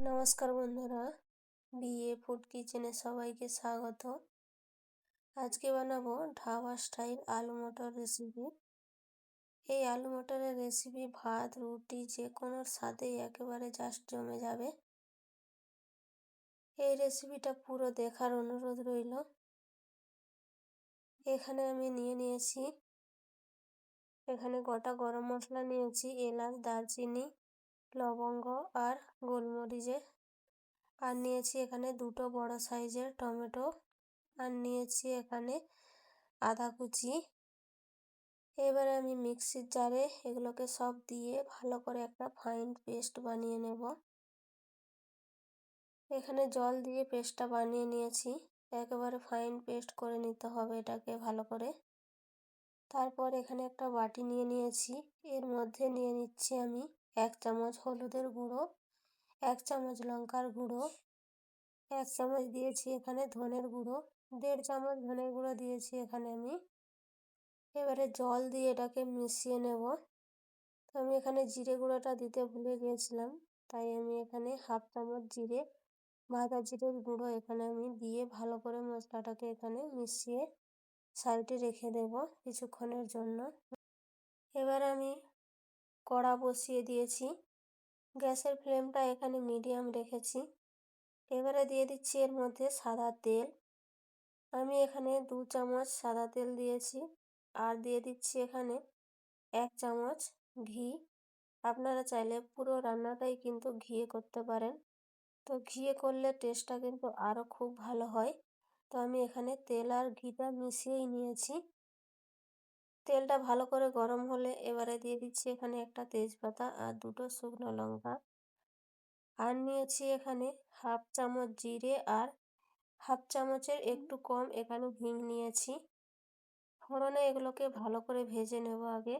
নমস্কার বন্ধুরা, BA food কিচেনে সবাইকে স্বাগত। আজকে বানাবো ধাবা স্টাইল আলু মটর রেসিপি। এই আলু মটরের রেসিপি ভাত, রুটি যে কোনোর সাথেই একেবারে জাস্ট জমে যাবে। এই রেসিপিটা পুরো দেখার অনুরোধ রইল। এখানে আমি নিয়েছি গোটা গরম মশলা নিয়েছি, এলাচ, দারচিনি, লবঙ্গ আর গোলমরিচের। আর নিয়েছি এখানে দুটো বড় সাইজের টমেটো। আর নিয়েছি এখানে আদা কুচি। এবারে আমি মিক্সির জারে এগুলোকে সব দিয়ে ভালো করে একটা ফাইন পেস্ট বানিয়ে নেব। এখানে জল দিয়ে পেস্টটা বানিয়ে নিয়েছি। একেবারে ফাইন পেস্ট করে নিতে হবে এটাকে ভালো করে। তারপর এখানে একটা বাটি নিয়েছি। এর মধ্যে নিয়ে নিচ্ছি আমি 1 চামচ হলুদের গুঁড়ো, 1 চামচ লঙ্কার গুঁড়ো, 1 চামচ দিয়েছি এখানে ধনের গুঁড়ো, 1.5 চামচ ধনের গুঁড়ো দিয়েছি এখানে আমি। এবারে জল দিয়ে এটাকে মিশিয়ে নেব। তো আমি এখানে জিরে গুঁড়োটা দিতে ভুলে গিয়েছিলাম, তাই আমি এখানে 1/2 চামচ ভাজা জিরের গুঁড়ো এখানে আমি দিয়ে ভালো করে মশলাটাকে এখানে মিশিয়ে সাইডে রেখে দেব কিছুক্ষণের জন্য। এবার আমি কড়া বসিয়ে দিয়েছি। গ্যাসের ফ্লেমটা এখানে মিডিয়াম রেখেছি। এবারে দিয়ে দিচ্ছি এর মধ্যে সাদা তেল। আমি এখানে 2 চামচ সাদা তেল দিয়েছি। আর দিয়ে দিচ্ছি এখানে 1 চামচ ঘি। আপনারা চাইলে পুরো রান্নাটাই কিন্তু ঘিয়ে করতে পারেন। তো ঘিয়ে করলে টেস্টটা কিন্তু আরও খুব ভালো হয়। তো আমি এখানে তেল আর ঘিটা মিশিয়েই নিয়েছি। তেলটা ভালো করে গরম হলে এবারে দিয়ে দিচ্ছি এখানে একটা তেজপাতা আর 2টো শুকনো লঙ্কা। আর নিয়েছি এখানে 1/2 চামচ জিরে আর 1/2 চামচের একটু কম এখানে হিং নিয়েছি। ফোড়নে এগুলোকে ভালো করে ভেজে নেব আগে।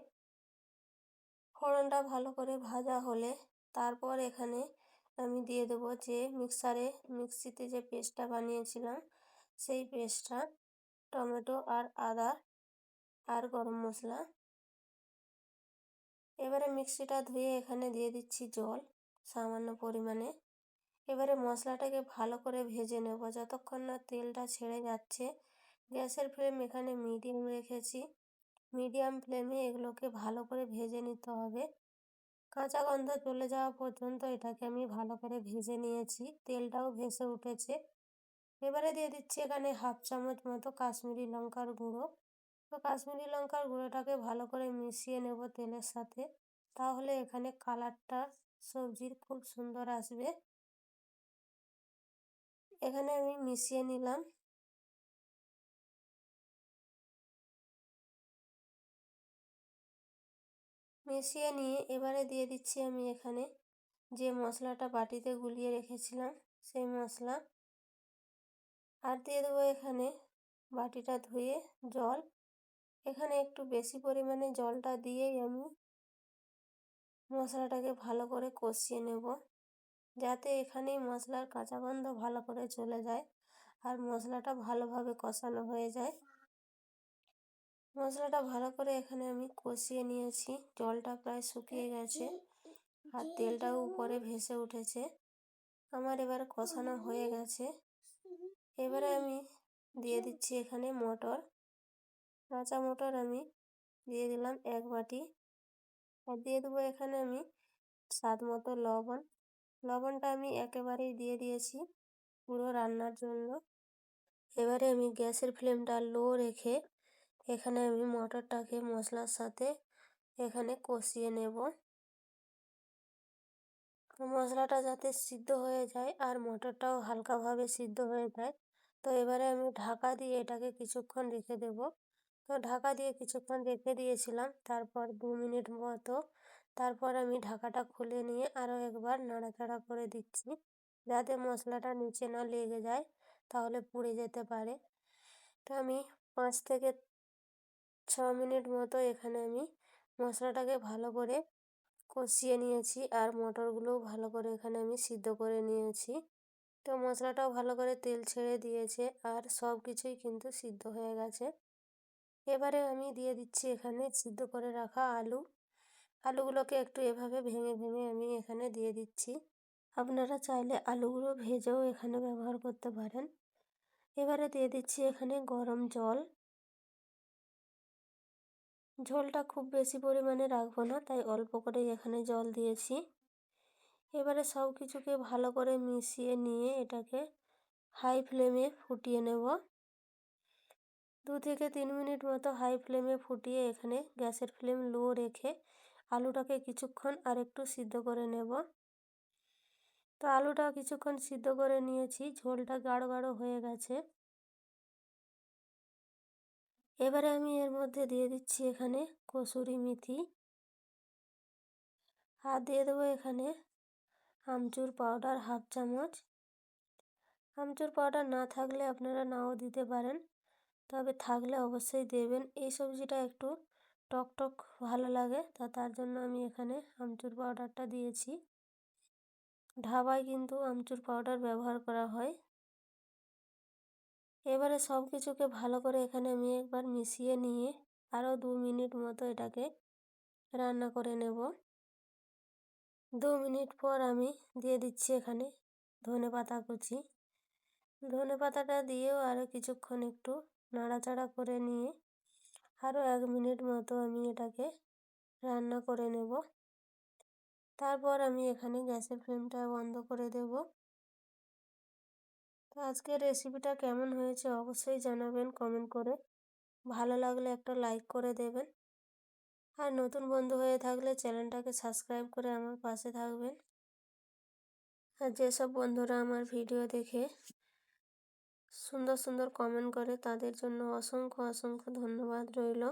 ফোড়নটা ভালো করে ভাজা হলে তারপর এখানে আমি দিয়ে দেবো যে মিক্সিতে যে পেস্টটা বানিয়েছিলাম সেই পেস্টটা, টমেটো আর আদা আর গরম মশলা। এবারে মিক্সিটা ধুয়ে এখানে দিয়ে দিচ্ছি জল সামান্য পরিমাণে। এবারে মশলাটাকে ভালো করে ভেজে নেব যতক্ষণ না তেলটা ছেড়ে যাচ্ছে। গ্যাসের ফ্লেম এখানে মিডিয়াম রেখেছি। মিডিয়াম ফ্লেমে এগুলোকে ভালো করে ভেজে নিতে হবে। কাঁচা গন্ধ চলে যাওয়া পর্যন্ত এটাকে আমি ভালো করে ভেজে নিয়েছি। তেলটাও ভেসে উঠেছে। এবারে দিয়ে দিচ্ছি এখানে 1/2 চামচ মতো কাশ্মীরি লঙ্কার গুঁড়ো। তো কাশ্মীরি লঙ্কার গুঁড়োটাকে ভালো করে মিশিয়ে নেব তেলের সাথে। তাহলে এখানে কালারটা সবজির খুব সুন্দর আসবে। এখানে আমি মিশিয়ে নিলাম। মিশিয়ে নিয়ে এবারে দিয়ে দিচ্ছি আমি এখানে যে মশলাটা বাটিতে গুলিয়ে রেখেছিলাম সেই মশলা। আর দিয়ে দেবো এখানে বাটিটা ধুয়ে জল। এখানে একটু বেশি পরিমাণে জলটা দিয়েই আমি মশলাটাকে ভালো করে কষিয়ে নেব, যাতে এখানেই মশলার কাঁচা গন্ধ ভালো করে চলে যায় আর মশলাটা ভালোভাবে কষানো হয়ে যায়। মশলাটা ভালো করে এখানে আমি কষিয়ে নিয়েছি। জলটা প্রায় শুকিয়ে গেছে আর তেলটাও উপরে ভেসে উঠেছে। আমার এবার কষানো হয়ে গেছে। এবারে আমি দিয়ে দিচ্ছি এখানে মটর। কাঁচা মটর আমি দিয়ে দিলাম 1 বাটি। আর দিয়ে দেবো এখানে আমি স্বাদ মতো লবণ। লবণটা আমি একেবারেই দিয়ে দিয়েছি পুরো রান্নার জন্য। এবারে আমি গ্যাসের ফ্লেমটা লো রেখে এখানে আমি মটরটাকে মশলার সাথে এখানে কষিয়ে নেব। মশলাটা যাতে সিদ্ধ হয়ে যায় আর মটরটাও হালকাভাবে সিদ্ধ হয়ে যায়। তো এবারে আমি ঢাকা দিয়ে এটাকে কিছুক্ষণ রেখে দেব। তো ঢাকা দিয়ে কিছুক্ষণ রেখে দিয়েছিলাম, তারপর 2 মিনিট মতো। তারপর আমি ঢাকাটা খুলে নিয়ে আরও একবার নাড়াচাড়া করে দিচ্ছি, যাতে মশলাটা নিচে না লেগে যায়, তাহলে পুড়ে যেতে পারে। তো আমি 5 থেকে 6 মিনিট মতো এখানে আমি মশলাটাকে ভালো করে কষিয়ে নিয়েছি আর মটরগুলোও ভালো করে এখানে আমি সিদ্ধ করে নিয়েছি। তো মশলাটাও ভালো করে তেল ছেড়ে দিয়েছে আর সব কিছুই কিন্তু সিদ্ধ হয়ে গেছে। এবারে আমি দিয়ে দিচ্ছি এখানে সিদ্ধ করে রাখা আলু। আলুগুলোকে একটু এভাবে ভেঙে ভেঙে আমি এখানে দিয়ে দিচ্ছি। আপনারা চাইলে আলুগুলো ভেজেও এখানে ব্যবহার করতে পারেন। এবারে দিয়ে দিচ্ছি এখানে গরম জল। ঝোলটা খুব বেশি পরিমাণে রাখবো না, তাই অল্প করেই এখানে জল দিয়েছি। এবারে সব কিছুকে ভালো করে মিশিয়ে নিয়ে এটাকে হাই ফ্লেমে ফুটিয়ে নেব। 2 থেকে 3 মিনিট মতো হাই ফ্লেমে ফুটিয়ে এখানে গ্যাসের ফ্লেম লো রেখে আলুটাকে কিছুক্ষণ আরেকটু সিদ্ধ করে নেব। তো আলুটা কিছুক্ষণ সিদ্ধ করে নিয়েছি, ঝোলটা গাঢ় গাঢ় হয়ে গেছে। এবারে আমি এর মধ্যে দিয়ে দিচ্ছি এখানে কসুরি মেথি, আর দিয়ে দেবো এখানে আমচুর পাউডার 1/2 চামচ। আমচুর পাউডার না থাকলে আপনারা নাও দিতে পারেন, তবে থাকলে অবশ্যই দেবেন। এই সবজিটা একটু টক টক ভালো লাগে, তার জন্য আমি এখানে আমচুর পাউডারটা দিয়েছি। ধাবায় কিন্তু আমচুর পাউডার ব্যবহার করা হয়। এবারে সব কিছুকে ভালো করে এখানে আমি একবার মিশিয়ে নিয়ে আরও 2 মিনিট মতো এটাকে রান্না করে নেব। 2 মিনিট পর আমি দিয়ে দিচ্ছি এখানে ধনেপাতা কুচি। ধনেপাতাটা দিয়েও আরও কিছুক্ষণ একটু নাড়াচাড়া করে নিয়ে আরও 1 মিনিট মতো আমি এটাকে রান্না করে নেব। তারপর আমি এখানে গ্যাসের ফ্লেমটা বন্ধ করে দেব। তো আজকের রেসিপিটা কেমন হয়েছে অবশ্যই জানাবেন কমেন্ট করে। ভালো লাগলে একটা লাইক করে দেবেন। আর নতুন বন্ধু হয়ে থাকলে চ্যানেলটাকে সাবস্ক্রাইব করে আমার পাশে থাকবেন। আর যেসব বন্ধুরা আমার ভিডিও দেখে সুন্দর সুন্দর কমেন্ট করে তাদের জন্য অসংখ্য অসংখ্য ধন্যবাদ রইল।